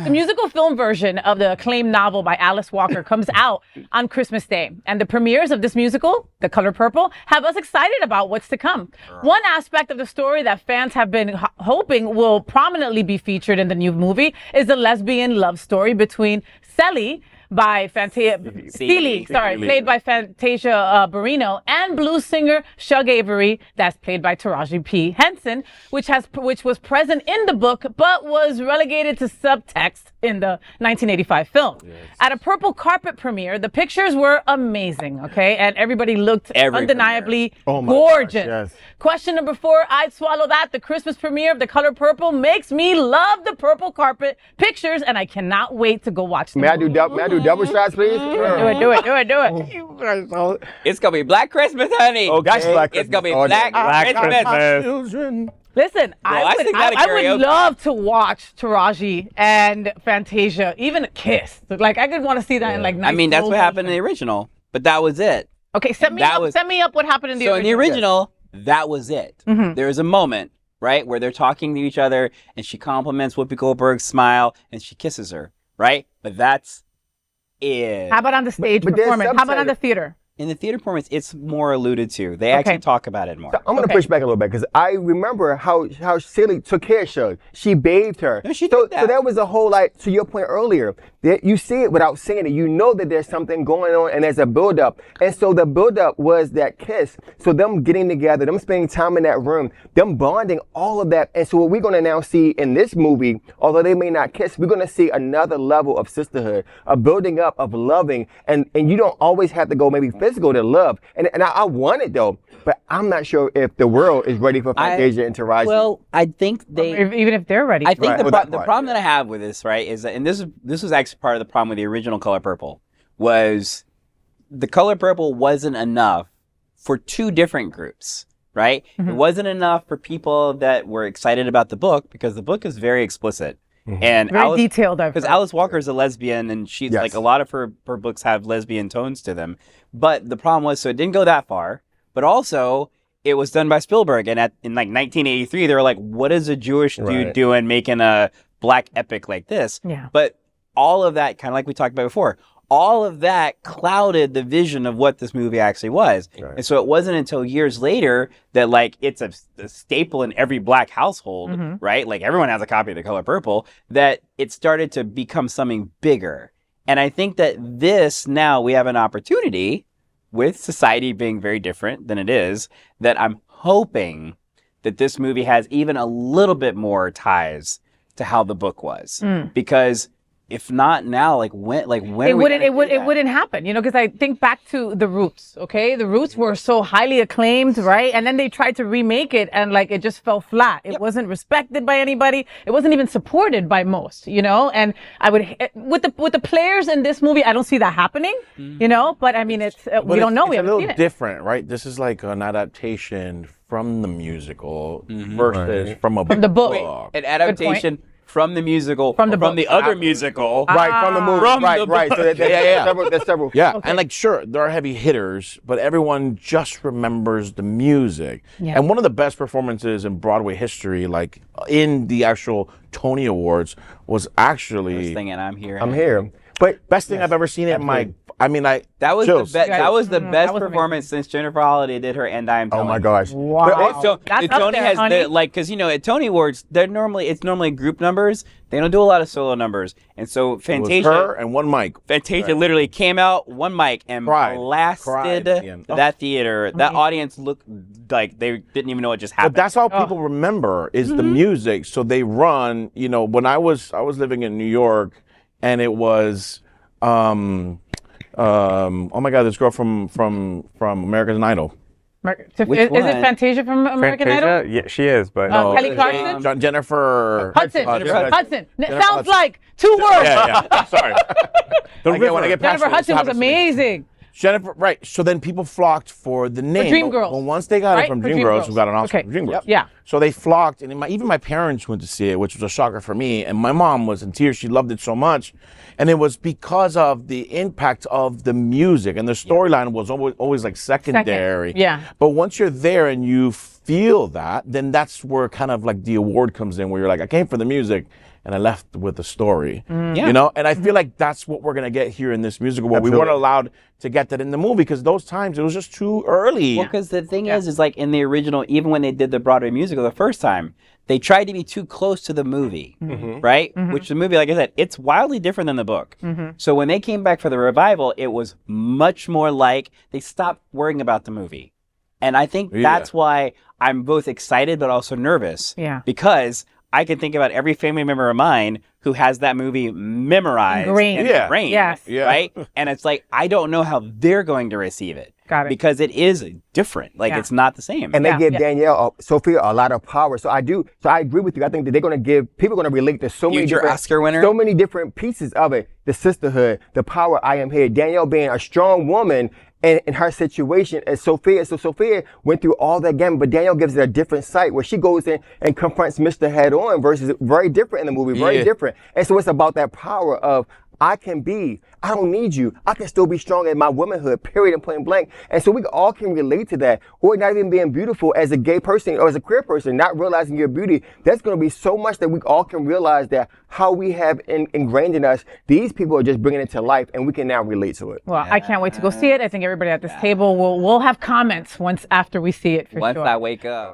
The musical film version of the acclaimed novel by Alice Walker comes out on Christmas Day. And the premieres of this musical, The Color Purple, have us excited about what's to come. One aspect of the story that fans have been hoping will prominently be featured in the new movie is the lesbian love story between Celie, by Celie, played by Fantasia Barrino, and blues singer Shug Avery, that's played by Tariji P. Henson, which was present in the book but was relegated to subtext in the 1985 film. Yes. At a purple carpet premiere, the pictures were amazing, okay, and everybody looked undeniably gorgeous. Gosh, yes. Question number 4, I'd swallow that. The Christmas premiere of The Color Purple makes me love the purple carpet pictures, and I cannot wait to go watch them. May I do double shots, please? Do it. It's gonna be Black Christmas, honey. Oh, gosh, Black Christmas. It's gonna be Black Christmas. Listen, I would love to watch Tariji and Fantasia, even a kiss. Like, I could want to see that in like nice. I mean, that's what happened in the original, but that was it. Okay, set me up what happened in the original. So in the original, that was it. There was a moment, right, where they're talking to each other, and she compliments Whoopi Goldberg's smile, and she kisses her, right? But that's it. How about on the stage performance? How about on the theater? In the theater performance, it's more alluded to. They actually talk about it more. So I'm going to push back a little bit because I remember how Celie took care of Shug. She bathed her. No, she did that. So that was a whole, like, to your point earlier, that you see it without seeing it. You know that there's something going on and there's a buildup. And so the buildup was that kiss. So them getting together, them spending time in that room, them bonding, all of that. And so what we're going to now see in this movie, although they may not kiss, we're going to see another level of sisterhood, a building up of loving. And you don't always have to go maybe physical to love. And I want it though, but I'm not sure if the world is ready for Fantasia and Tariji. Well, I think even if they're ready. I think the problem that I have with this, right, is that, and this was actually part of the problem with the original Color Purple, was the Color Purple wasn't enough for two different groups, right? It wasn't enough for people that were excited about the book because the book is very explicit. And very detailed, because Alice Walker is a lesbian, and she's like, a lot of her books have lesbian tones to them. But the problem was, so it didn't go that far. But also, it was done by Spielberg, and in like 1983, they were like, "What is a Jewish dude doing making a black epic like this?" Yeah. But all of that, kind of like we talked about before, all of that clouded the vision of what this movie actually was. Right. And so it wasn't until years later that, like, it's a staple in every black household, right? Like, everyone has a copy of The Color Purple, that it started to become something bigger. And I think that now we have an opportunity, with society being very different than it is, that I'm hoping that this movie has even a little bit more ties to how the book was. Because if not now, when it wouldn't happen, you know, because I think back to The Roots, okay? The Roots were so highly acclaimed, right? And then they tried to remake it, and like it just fell flat. It wasn't respected by anybody. It wasn't even supported by most, you know? And I would, with the players in this movie, I don't see that happening, you know? But I mean, we don't know. It's a little different, right? This is like an adaptation from the musical versus from the book. Wait, an adaptation from the musical, from the other musical. Right, from the movie. Right. So there's several. Yeah, and like, sure, there are heavy hitters, but everyone just remembers the music. Yeah. And one of the best performances in Broadway history, like in the actual Tony Awards, was actually... First thing, and I'm here. I'm here. But best thing I've ever seen in my... That was the best performance since Jennifer Holliday did her "And I Am Tony." Oh my gosh! Wow, so that's Tony has because you know at Tony Awards it's normally group numbers. They don't do a lot of solo numbers, and so Fantasia, her and one mic. Fantasia literally came out one mic and blasted that theater. That audience looked like they didn't even know what just happened. But that's all people remember is the music. So they run. You know, when I was living in New York, and it was. Oh my God! This girl from American Idol. Is it Fantasia from American Idol? Yeah, she is, but Kelly Clarkson. Jennifer Hudson. Sounds like two words. Yeah. Sorry. Jennifer Hudson was amazing. Jennifer, right. So then people flocked for the name. Dreamgirls. Well, once they got it from Dreamgirls, who got an Oscar for Dreamgirls. Yeah. So they flocked, and even my parents went to see it, which was a shocker for me. And my mom was in tears. She loved it so much. And it was because of the impact of the music. And the storyline was always like secondary. Yeah. But once you're there and you feel that, then that's where kind of like the award comes in, where you're like, I came for the music. and I left with a story. Yeah. You know, and I feel like that's what we're gonna get here in this musical. But we weren't allowed to get that in the movie because those times it was just too early. Well, because the thing is like in the original, even when they did the Broadway musical the first time, they tried to be too close to the movie, right? Which the movie, like I said, it's wildly different than the book. So when they came back for the revival, it was much more like they stopped worrying about the movie. And I think that's why I'm both excited but also nervous. Yeah. Because I can think about every family member of mine who has that movie memorized in their brain, right? And it's like, I don't know how they're going to receive it. Got it. Because it is different. Like, it's not the same. And they give Danielle, Sophia, a lot of power. So I agree with you. I think that they're going to give, people are going to relate to so many different, Oscar winner. So many different pieces of it. The sisterhood, the power, I am here. Danielle being a strong woman in her situation as Sophia. So Sophia went through all that gamut, but Danielle gives it a different sight where she goes in and confronts Mr. head on versus very different in the movie, very different. And so it's about that power of, I don't need you. I can still be strong in my womanhood, period, and point blank. And so we all can relate to that. Or not even being beautiful as a gay person or as a queer person, not realizing your beauty. There's going to be so much that we all can realize that how we have ingrained in us, these people are just bringing it to life and we can now relate to it. Well, I can't wait to go see it. I think everybody at this table will have comments after we see it for sure. Once I wake up.